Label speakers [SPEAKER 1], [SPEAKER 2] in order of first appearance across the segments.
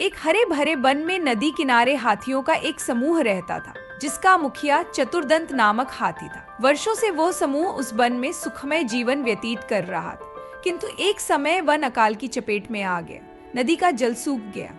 [SPEAKER 1] एक हरे भरे वन में नदी किनारे हाथियों का एक समूह रहता था, जिसका मुखिया चतुर्दंत नामक हाथी था। वर्षों से वो समूह उस वन में सुखमय जीवन व्यतीत कर रहा था, किंतु एक समय वन अकाल की चपेट में आ गया। नदी का जल सूख गया,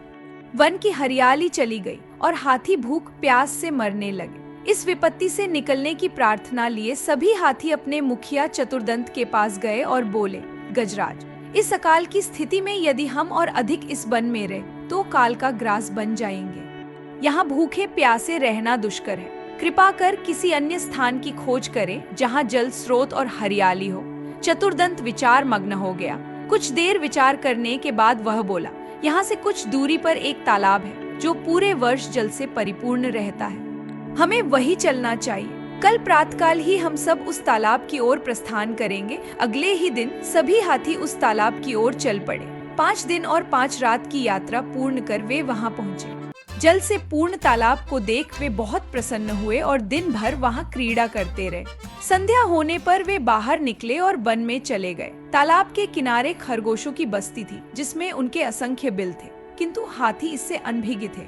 [SPEAKER 1] वन की हरियाली चली गई और हाथी भूख प्यास से मरने लगे। इस विपत्ति से निकलने की प्रार्थना लिए सभी हाथी अपने मुखिया चतुर्दंत के पास गए और बोले, गजराज, इस अकाल की स्थिति में यदि हम और अधिक इस वन में रहे तो काल का ग्रास बन जाएंगे। यहाँ भूखे प्यासे रहना दुष्कर है। कृपा कर किसी अन्य स्थान की खोज करें जहाँ जल स्रोत और हरियाली हो। चतुर्दंत विचार मग्न हो गया। कुछ देर विचार करने के बाद वह बोला, यहाँ से कुछ दूरी पर एक तालाब है जो पूरे वर्ष जल से परिपूर्ण रहता है। हमें वही चलना चाहिए। कल प्रातःकाल ही हम सब उस तालाब की ओर प्रस्थान करेंगे। अगले ही दिन सभी हाथी उस तालाब की ओर चल पड़े। 5 दिन और 5 रात की यात्रा पूर्ण कर वे वहां पहुंचे। जल से पूर्ण तालाब को देख वे बहुत प्रसन्न हुए और दिन भर वहां क्रीड़ा करते रहे। संध्या होने पर वे बाहर निकले और वन में चले गए। तालाब के किनारे खरगोशों की बस्ती थी, जिसमें उनके असंख्य बिल थे, किंतु हाथी इससे अनभिज्ञ थे।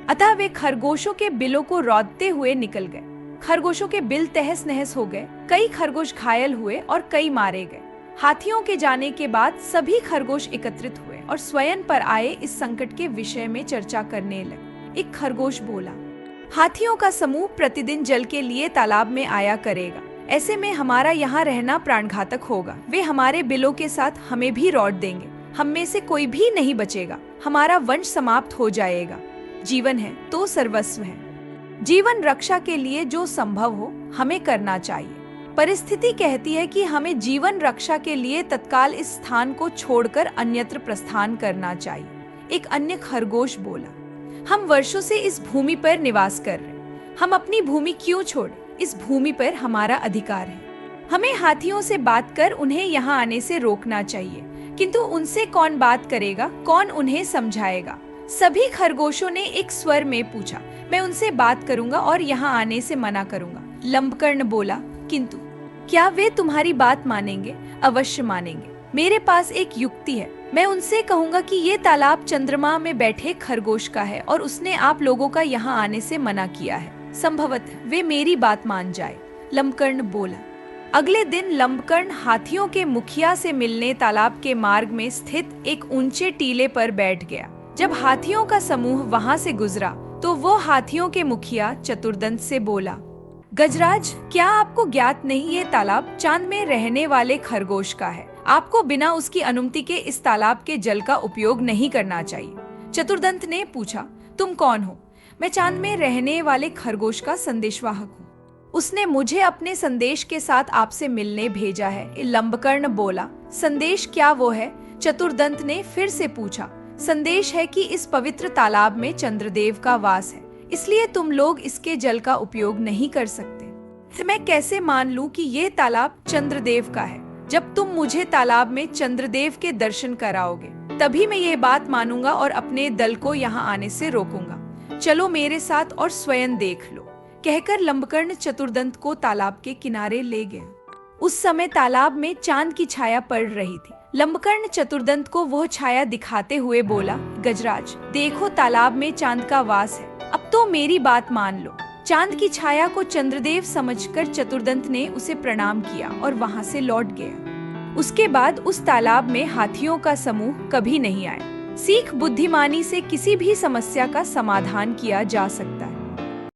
[SPEAKER 1] अतः वे खरगोशों के बिलों को रौंदते हुए निकल गए। खरगोशों के बिल तहस नहस हो गए। कई खरगोश घायल हुए और कई मारे गए। हाथियों के जाने के बाद सभी खरगोश एकत्रित हुए और स्वयं पर आए इस संकट के विषय में चर्चा करने लगे। एक खरगोश बोला, हाथियों का समूह प्रतिदिन जल के लिए तालाब में आया करेगा। ऐसे में हमारा यहाँ रहना प्राणघातक होगा। वे हमारे बिलों के साथ हमें भी रौंद देंगे। हम में से कोई भी नहीं बचेगा। हमारा वंश समाप्त हो जाएगा। जीवन है तो सर्वस्व है। जीवन रक्षा के लिए जो संभव हो हमें करना चाहिए। परिस्थिति कहती है कि हमें जीवन रक्षा के लिए तत्काल इस स्थान को छोड़कर अन्यत्र प्रस्थान करना चाहिए। एक अन्य खरगोश बोला, हम वर्षों से इस भूमि पर निवास कर रहे। हम अपनी भूमि क्यों छोड़ें? इस भूमि पर हमारा अधिकार है। हमें हाथियों से बात कर उन्हें यहाँ आने से रोकना चाहिए, किंतु उनसे कौन बात करेगा? कौन उन्हें समझाएगा? सभी खरगोशों ने एक स्वर में पूछा, मैं उनसे बात करूंगा और यहाँ आने से मना करूंगा। लंबकर्ण बोला, किंतु क्या वे तुम्हारी बात मानेंगे? अवश्य मानेंगे। मेरे पास एक युक्ति है। मैं उनसे कहूंगा कि ये तालाब चंद्रमा में बैठे खरगोश का है और उसने आप लोगों का यहाँ आने से मना किया है। संभवतः वे मेरी बात मान जाए। लंबकर्ण बोला। अगले दिन लंबकर्ण हाथियों के मुखिया से मिलने तालाब के मार्ग में स्थित एक ऊंचे टीले पर बैठ गया। जब हाथियों का समूह वहां से गुजरा तो वो हाथियों के मुखिया चतुर्दंत से बोला, गजराज, क्या आपको ज्ञात नहीं ये तालाब चांद में रहने वाले खरगोश का है? आपको बिना उसकी अनुमति के इस तालाब के जल का उपयोग नहीं करना चाहिए। चतुर्दंत ने पूछा, तुम कौन हो? मैं चांद में रहने वाले खरगोश का संदेशवाहक हूँ। उसने मुझे अपने संदेश के साथ आपसे मिलने भेजा है। लंबकर्ण बोला, संदेश क्या वो है? चतुर्दंत ने फिर से पूछा। संदेश है कि इस पवित्र तालाब में चंद्रदेव का वास है, इसलिए तुम लोग इसके जल का उपयोग नहीं कर सकते। तो मैं कैसे मान लूं कि ये तालाब चंद्रदेव का है? जब तुम मुझे तालाब में चंद्रदेव के दर्शन कराओगे, तभी मैं ये बात मानूंगा और अपने दल को यहाँ आने से रोकूंगा। चलो मेरे साथ और स्वयं देख लो। कहकर लंबकर्ण चतुर्दंत को तालाब के किनारे ले गया। उस समय तालाब में चांद की छाया पड़ रही थी। लंबकर्ण चतुर्दंत को वह छाया दिखाते हुए बोला, गजराज, देखो तालाब में चांद का वास है। अब तो मेरी बात मान लो। चांद की छाया को चंद्रदेव समझकर चतुर्दंत ने उसे प्रणाम किया और वहां से लौट गया। उसके बाद उस तालाब में हाथियों का समूह कभी नहीं आया। सीख बुद्धिमानी से किसी भी समस्या का समाधान किया जा सकता है।